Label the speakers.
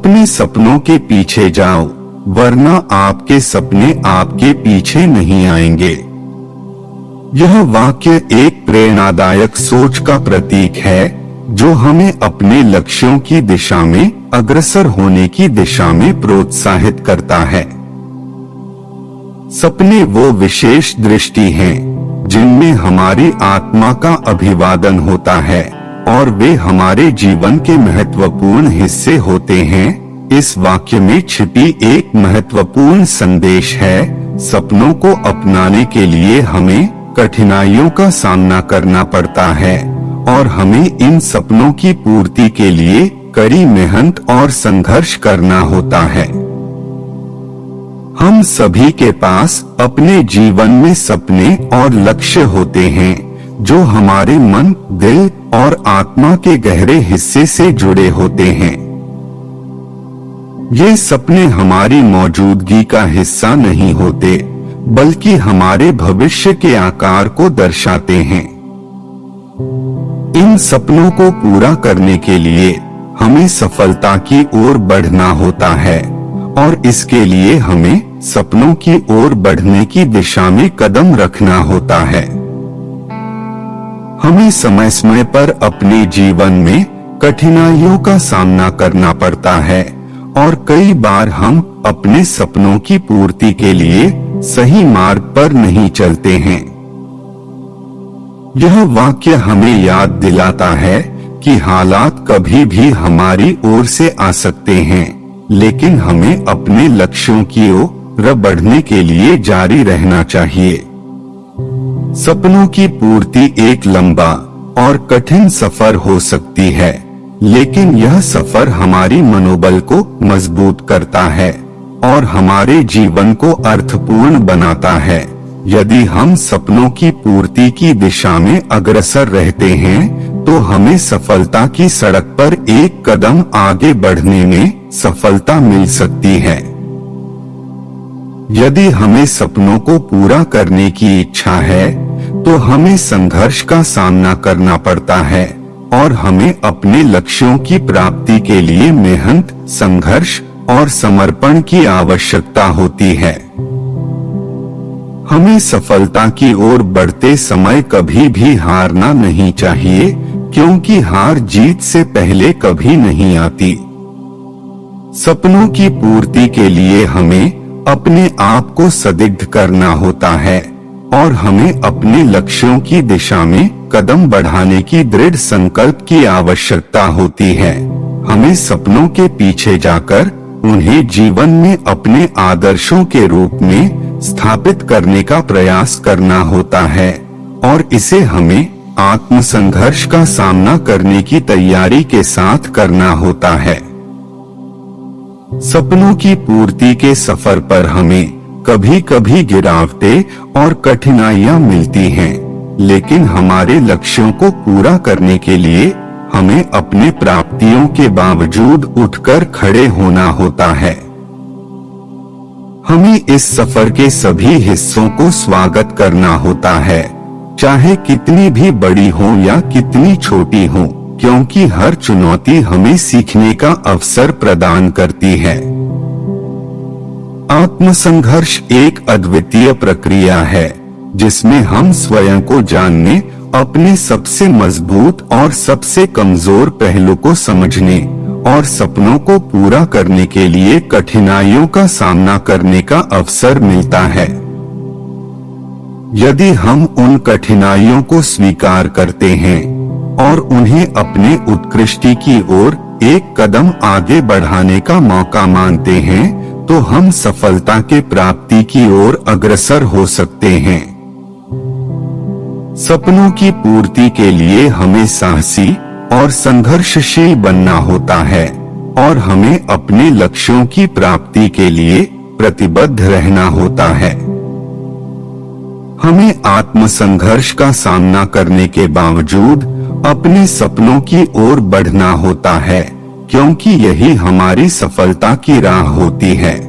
Speaker 1: अपने सपनों के पीछे जाओ, वरना आपके सपने आपके पीछे नहीं आएंगे। यह वाक्य एक प्रेरणादायक सोच का प्रतीक है जो हमें अपने लक्ष्यों की दिशा में अग्रसर होने की दिशा में प्रोत्साहित करता है। सपने वो विशेष दृष्टि हैं जिनमें हमारी आत्मा का अभिवादन होता है और वे हमारे जीवन के महत्वपूर्ण हिस्से होते हैं। इस वाक्य में छिपी एक महत्वपूर्ण संदेश है। सपनों को अपनाने के लिए हमें कठिनाइयों का सामना करना पड़ता है और हमें इन सपनों की पूर्ति के लिए कड़ी मेहनत और संघर्ष करना होता है। हम सभी के पास अपने जीवन में सपने और लक्ष्य होते हैं जो हमारे मन, दिल और आत्मा के गहरे हिस्से से जुड़े होते हैं। ये सपने हमारी मौजूदगी का हिस्सा नहीं होते, बल्कि हमारे भविष्य के आकार को दर्शाते हैं। इन सपनों को पूरा करने के लिए हमें सफलता की ओर बढ़ना होता है और इसके लिए हमें सपनों की ओर बढ़ने की दिशा में कदम रखना होता है। हमें समय समय पर अपने जीवन में कठिनाइयों का सामना करना पड़ता है और कई बार हम अपने सपनों की पूर्ति के लिए सही मार्ग पर नहीं चलते हैं। यह वाक्य हमें याद दिलाता है कि हालात कभी भी हमारी ओर से आ सकते हैं, लेकिन हमें अपने लक्ष्यों की ओर बढ़ने के लिए जारी रहना चाहिए। सपनों की पूर्ति एक लंबा और कठिन सफर हो सकती है, लेकिन यह सफर हमारी मनोबल को मजबूत करता है और हमारे जीवन को अर्थपूर्ण बनाता है। यदि हम सपनों की पूर्ति की दिशा में अग्रसर रहते हैं, तो हमें सफलता की सड़क पर एक कदम आगे बढ़ने में सफलता मिल सकती है। यदि हमें सपनों को पूरा करने की इच्छा है, तो हमें संघर्ष का सामना करना पड़ता है और हमें अपने लक्ष्यों की प्राप्ति के लिए मेहनत, संघर्ष और समर्पण की आवश्यकता होती है। हमें सफलता की ओर बढ़ते समय कभी भी हारना नहीं चाहिए, क्योंकि हार जीत से पहले कभी नहीं आती। सपनों की पूर्ति के लिए हमें अपने आप को संदिग्ध करना होता है और हमें अपने लक्ष्यों की दिशा में कदम बढ़ाने की दृढ़ संकल्प की आवश्यकता होती है। हमें सपनों के पीछे जाकर उन्हें जीवन में अपने आदर्शों के रूप में स्थापित करने का प्रयास करना होता है और इसे हमें आत्मसंघर्ष का सामना करने की तैयारी के साथ करना होता है। सपनों की पूर्ति के सफर पर हमें कभी कभी गिरावटें और कठिनाइयां मिलती हैं, लेकिन हमारे लक्ष्यों को पूरा करने के लिए हमें अपने प्राप्तियों के बावजूद उठकर खड़े होना होता है। हमें इस सफर के सभी हिस्सों को स्वागत करना होता है, चाहे कितनी भी बड़ी हो या कितनी छोटी हो, क्योंकि हर चुनौती हमें सीखने का अवसर प्रदान करती है। आत्मसंघर्ष एक अद्वितीय प्रक्रिया है जिसमें हम स्वयं को जानने, अपने सबसे मजबूत और सबसे कमजोर पहलू को समझने और सपनों को पूरा करने के लिए कठिनाइयों का सामना करने का अवसर मिलता है। यदि हम उन कठिनाइयों को स्वीकार करते हैं और उन्हें अपने उत्कृष्टि की ओर एक कदम आगे बढ़ाने का मौका मानते हैं, तो हम सफलता के प्राप्ति की ओर अग्रसर हो सकते हैं। सपनों की पूर्ति के लिए हमें साहसी और संघर्षशील बनना होता है और हमें अपने लक्ष्यों की प्राप्ति के लिए प्रतिबद्ध रहना होता है। हमें आत्मसंघर्ष का सामना करने के बावजूद अपने सपनों की ओर बढ़ना होता है, क्योंकि यही हमारी सफलता की राह होती है।